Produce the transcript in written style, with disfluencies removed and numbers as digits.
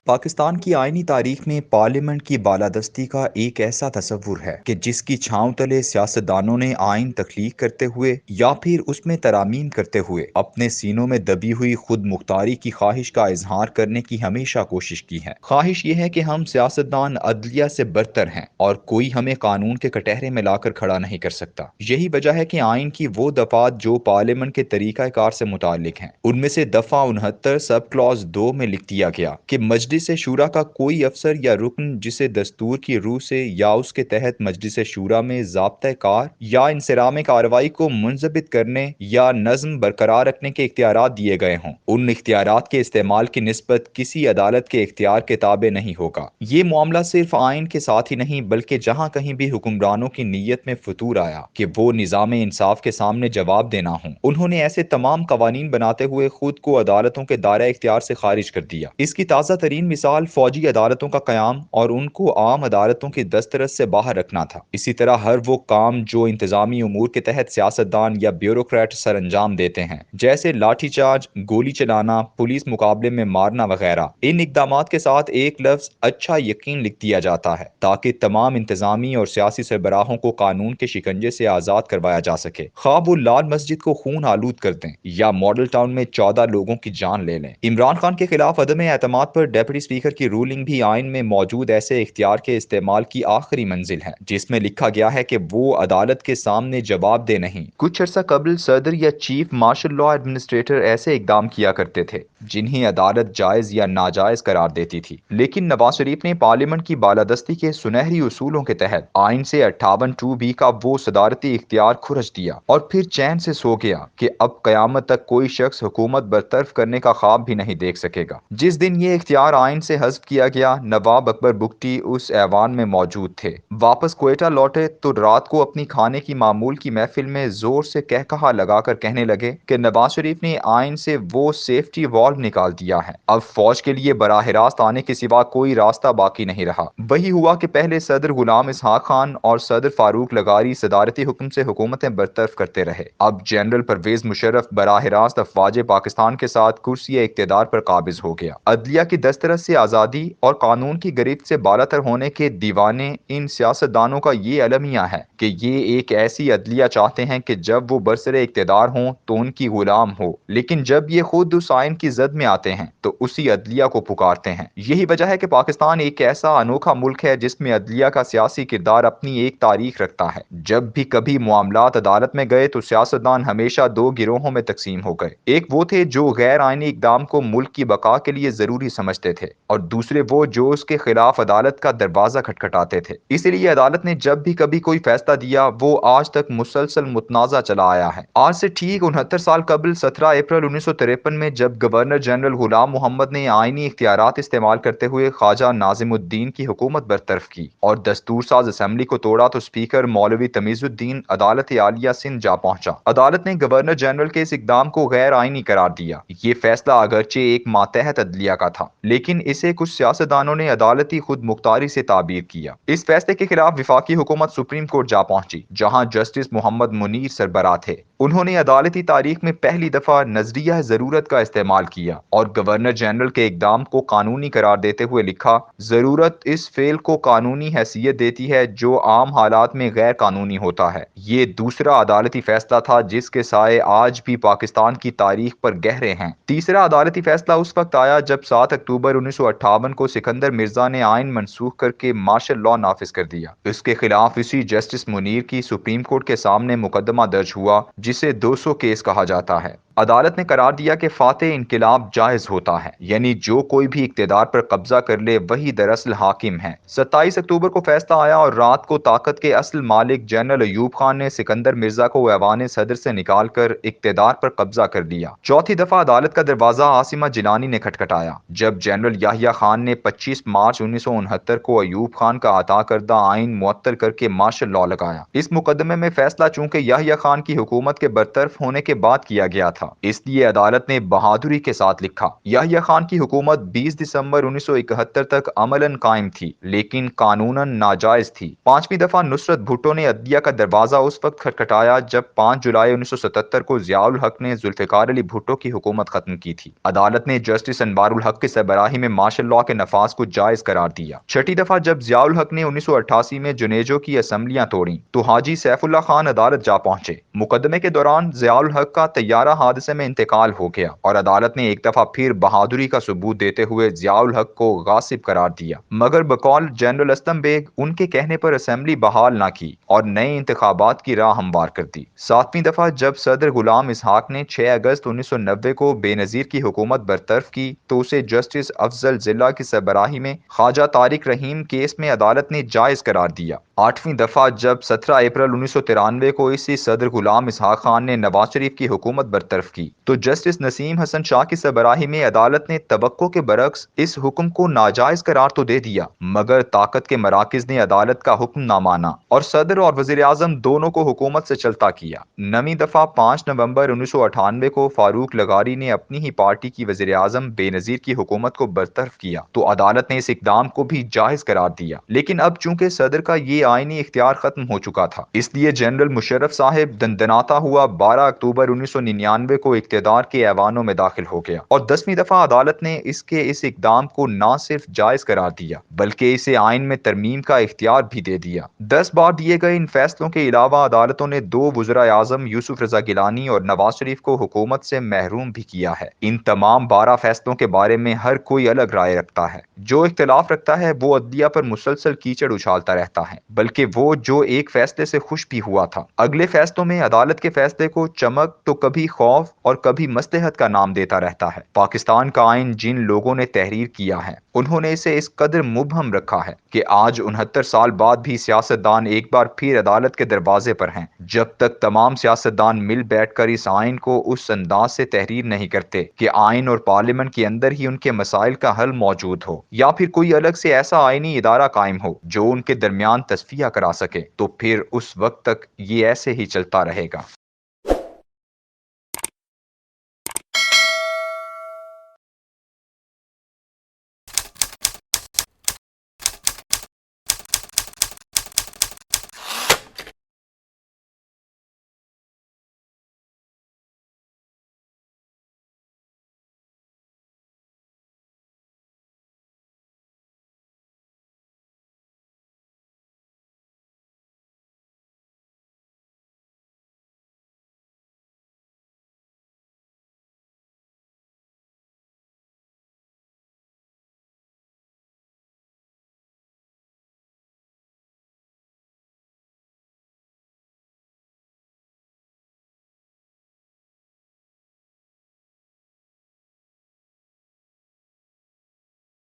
پاکستان کی آئینی تاریخ میں پارلیمنٹ کی بالادستی کا ایک ایسا تصور ہے کہ جس کی چھاؤں تلے سیاستدانوں نے آئین تخلیق کرتے ہوئے یا پھر اس میں ترامیم کرتے ہوئے اپنے سینوں میں دبی ہوئی خود مختاری کی خواہش کا اظہار کرنے کی ہمیشہ کوشش کی ہے۔ خواہش یہ ہے کہ ہم سیاستدان عدلیہ سے برتر ہیں اور کوئی ہمیں قانون کے کٹہرے میں لا کر کھڑا نہیں کر سکتا۔ یہی وجہ ہے کہ آئین کی وہ دفعات جو پارلیمنٹ کے طریقہ کار سے متعلق ہیں، ان میں سے دفعہ 69 سب کلاز 2 میں لکھ دیا گیا کہ مجلس شورا کا کوئی افسر یا رکن جسے دستور کی روح سے یا اس کے تحت مجلس شورا میں ضابطۂ کار یا انصرام کارروائی کو منضبط کرنے یا نظم برقرار رکھنے کے اختیارات دیے گئے ہوں، ان اختیارات کے استعمال کی نسبت کسی عدالت کے اختیار کے تابع نہیں ہوگا۔ یہ معاملہ صرف آئین کے ساتھ ہی نہیں بلکہ جہاں کہیں بھی حکمرانوں کی نیت میں فطور آیا کہ وہ نظام انصاف کے سامنے جواب دینا ہوں، انہوں نے ایسے تمام قوانین بناتے ہوئے خود کو عدالتوں کے دائرہ اختیار سے خارج کر دیا۔ اس کی تازہ ترین مثال فوجی عدالتوں کا قیام اور ان کو عام عدالتوں کی دسترس سے باہر رکھنا تھا۔ اسی طرح ہر وہ کام جو انتظامی امور کے تحت سیاستدان یا بیوروکریٹ سر انجام دیتے ہیں، جیسے لاٹھی چارج، گولی چلانا، پولیس مقابلے میں مارنا وغیرہ، ان اقدامات کے ساتھ ایک لفظ اچھا یقین لکھ دیا جاتا ہے تاکہ تمام انتظامی اور سیاسی سربراہوں کو قانون کے شکنجے سے آزاد کروایا جا سکے، خواہ وہ لال مسجد کو خون آلود کر دیں یا ماڈل ٹاؤن میں 14 لوگوں کی جان لے لیں۔ عمران خان کے خلاف عدم اعتماد پر ڈیپٹی اسپیکر کی رولنگ بھی آئین میں موجود ایسے اختیار کے استعمال کی آخری منزل ہے جس میں لکھا گیا ہے کہ وہ عدالت کے سامنے جواب دہ نہیں۔ کچھ عرصہ قبل صدر یا چیف مارشل لا ایڈمنسٹریٹر ایسے اقدام کیا کرتے تھے جنہیں عدالت جائز یا ناجائز قرار دیتی تھی، لیکن نواز شریف نے پارلیمنٹ کی بالادستی کے سنہری اصولوں کے تحت آئین سے 58(2)B کا وہ صدارتی اختیار کھرچ دیا اور پھر چین سے سو گیا کہ اب قیامت تک کوئی شخص حکومت برطرف کرنے کا خواب بھی نہیں دیکھ سکے گا۔ جس دن یہ اختیار آئین سے حذف کیا گیا، نواب اکبر بگٹی اس ایوان میں موجود تھے۔ واپس کوئٹہ لوٹے تو رات کو اپنی کھانے کی معمول کی محفل میں زور سے کہا لگا کر کہنے لگے کہ نواز شریف نے آئین سے وہ سیفٹی والو نکال دیا ہے، اب فوج کے لیے براہ راست آنے کے سوا کوئی راستہ باقی نہیں رہا۔ وہی ہوا کہ پہلے صدر غلام اسحاق خان اور صدر فاروق لغاری صدارتی حکم سے حکومتیں برطرف کرتے رہے، اب جنرل پرویز مشرف براہ راست افواج پاکستان کے ساتھ کرسی اقتدار پر قابض ہو گیا۔ عدلیہ کی دسترس سے آزادی اور قانون کی گرفت سے بالاتر ہونے کے دیوانے ان سیاستدانوں کا یہ المیہ ہے کہ یہ ایک ایسی عدلیہ چاہتے ہیں کہ جب وہ برسر اقتدار ہوں تو ان کی غلام ہو، لیکن جب یہ خود اس آئین کی زد میں آتے ہیں تو اسی عدلیہ کو پکارتے ہیں۔ یہی وجہ ہے کہ پاکستان ایک ایسا انوکھا ملک ہے جس میں عدلیہ کا سیاسی کردار اپنی ایک تاریخ رکھتا ہے۔ جب بھی کبھی معاملات عدالت میں گئے تو سیاستدان ہمیشہ دو گروہوں میں تقسیم ہو گئے، ایک وہ تھے جو غیر آئینی اقدام کو ملک کی بقا کے لیے ضروری سمجھتے تھے اور دوسرے وہ جو اس کے خلاف عدالت کا دروازہ کھٹکھٹاتے تھے۔ اسی لیے عدالت نے جب بھی کبھی کوئی فیصلہ دیا وہ آج تک مسلسل متنازع چلا آیا ہے۔ آج سے ٹھیک 69 سال قبل 17 اپریل 1953 میں جب گورنر جنرل غلام محمد نے آئینی اختیارات استعمال کرتے ہوئے خواجہ ناظم الدین کی حکومت برطرف کی اور دستور ساز اسمبلی کو توڑا تو اسپیکر مولوی تمیز الدین عدالت عالیہ سندھ جا پہنچا۔ عدالت نے گورنر جنرل کے اس اقدام کو غیر آئینی قرار دیا۔ یہ فیصلہ اگرچہ ایک ماتحت عدلیہ کا تھا، لیکن اسے کچھ سیاستدانوں نے عدالتی خود مختاری سے تعبیر کیا۔ اس فیصلے کے خلاف وفاقی حکومت سپریم کورٹ جا پہنچی، جہاں جسٹس محمد منیر سربراہ تھے۔ انہوں نے عدالتی تاریخ میں پہلی دفعہ نظریہ ضرورت کا استعمال کیا اور گورنر جنرل کے اقدام کو قانونی قرار دیتے ہوئے لکھا، ضرورت اس فعل کو قانونی حیثیت دیتی ہے جو عام حالات میں غیر قانونی ہوتا ہے۔ یہ دوسرا عدالتی فیصلہ تھا جس کے سائے آج بھی پاکستان کی تاریخ پر گہرے ہیں۔ تیسرا عدالتی فیصلہ اس وقت آیا جب 7 اکتوبر 1958 کو سکندر مرزا نے آئین منسوخ کر کے مارشل لا نافذ کر دیا۔ اس کے خلاف اسی جسٹس منیر کی سپریم کورٹ کے سامنے مقدمہ درج ہوا جسے 200 کیس کہا جاتا ہے۔ عدالت نے قرار دیا کہ فاتح انقلاب جائز ہوتا ہے، یعنی جو کوئی بھی اقتدار پر قبضہ کر لے وہی دراصل حاکم ہے۔ 27 اکتوبر کو فیصلہ آیا اور رات کو طاقت کے اصل مالک جنرل ایوب خان نے سکندر مرزا کو ایوان صدر سے نکال کر اقتدار پر قبضہ کر لیا۔ چوتھی دفعہ عدالت کا دروازہ عاصمہ جیلانی نے کھٹکھٹایا جب جنرل یحییٰ خان نے 25 مارچ 1969 کو ایوب خان کا عطا کردہ آئین معطل کر کے مارشل لا لگایا۔ اس مقدمے میں فیصلہ چونکہ یحییٰ خان کی حکومت کے برطرف ہونے کے بعد کیا گیا تھا، تھا، اس لیے عدالت نے بہادری کے ساتھ لکھا، یحییٰ خان کی حکومت 20 دسمبر 1971 تک عملاً قائم تھی لیکن قانوناً ناجائز تھی۔ پانچویں دفعہ نصرت بھٹو نے عدلیہ کا دروازہ اس وقت کھٹکھٹایا جب 5 جولائی 1977 کو ضیاء الحق نے ذوالفقار علی بھٹو کی حکومت ختم کی تھی۔ عدالت نے جسٹس انوار الحق کی سربراہی میں مارشل لاء کے نفاذ کو جائز قرار دیا۔ چھٹی دفعہ جب ضیاء الحق نے 1988 میں جنیجو کی اسمبلیاں توڑیں تو حاجی سیف اللہ خان عدالت جا پہنچے۔ مقدمے کے دوران ضیاء الحق کا طیارہ حادثے میں انتقال ہو گیا اور عدالت نے ایک دفعہ پھر بہادری کا ثبوت دیتے ہوئے ضیاء الحق کو غاصب قرار دیا، مگر بقول جنرل اسلم بیگ ان کے کہنے پر اسمبلی بحال نہ کی اور نئے انتخابات کی راہ ہموار کر دی۔ ساتویں دفعہ جب صدر غلام اسحاق نے 6 اگست 1990 کو بے نظیر کی حکومت برطرف کی تو اسے جسٹس افضل ضلع کی سربراہی میں خواجہ طارق رحیم کیس میں عدالت نے جائز قرار دیا۔ آٹھویں دفعہ جب 17 اپریل 1993 کو اسی صدر غلام اسحاق خان نے نواز شریف کی حکومت برطرف کی تو جسٹس نسیم حسن شاہ کی سربراہی میں عدالت نے توقع کے برعکس اس حکم کو ناجائز قرار تو دے دیا، مگر طاقت کے مراکز نے عدالت کا حکم نہ مانا اور صدر اور وزیر اعظم دونوں کو حکومت سے چلتا کیا۔ نویں دفعہ 5 نومبر 1998 کو فاروق لغاری نے اپنی ہی پارٹی کی وزیر اعظم بے نظیر کی حکومت کو برطرف کیا تو عدالت نے اس اقدام کو بھی جائز قرار دیا، لیکن اب چونکہ صدر کا یہ آئینی اختیار ختم ہو چکا تھا اس لیے جنرل مشرف صاحب دندناتا ہوا 12 اکتوبر 1999 کو اقتدار کے ایوانوں میں داخل ہو گیا اور 10ویں دفعہ عدالت نے اس اقدام کو نہ صرف جائز قرار دیا بلکہ اسے آئین میں ترمیم کا اختیار بھی دے دیا۔ 10 بار دیے گئے ان فیصلوں کے علاوہ عدالتوں نے 2 وزرائے اعظم یوسف رضا گیلانی اور نواز شریف کو حکومت سے محروم بھی کیا ہے۔ ان تمام 12 فیصلوں کے بارے میں ہر کوئی الگ رائے رکھتا ہے۔ جو اختلاف رکھتا ہے وہ عدلیہ پر مسلسل کیچڑ اچھالتا رہتا ہے، بلکہ وہ جو ایک فیصلے سے خوش بھی ہوا تھا اگلے فیصلوں میں عدالت کے فیصلے کو چمک تو کبھی خوف اور کبھی مصلحت کا نام دیتا رہتا ہے۔ پاکستان کا آئین جن لوگوں نے تحریر کیا ہے انہوں نے اسے اس قدر مبہم رکھا ہے کہ آج 69 سال بعد بھی سیاستدان ایک بار پھر عدالت کے دروازے پر ہیں، جب تک تمام سیاستدان مل بیٹھ کر اس آئین کو اس انداز سے تحریر نہیں کرتے کہ آئین اور پارلیمنٹ کے اندر ہی ان کے مسائل کا حل موجود ہو، یا پھر کوئی الگ سے ایسا آئینی ادارہ قائم ہو جو ان کے درمیان تصفیہ کرا سکے، تو پھر اس وقت تک یہ ایسے ہی چلتا رہے گا۔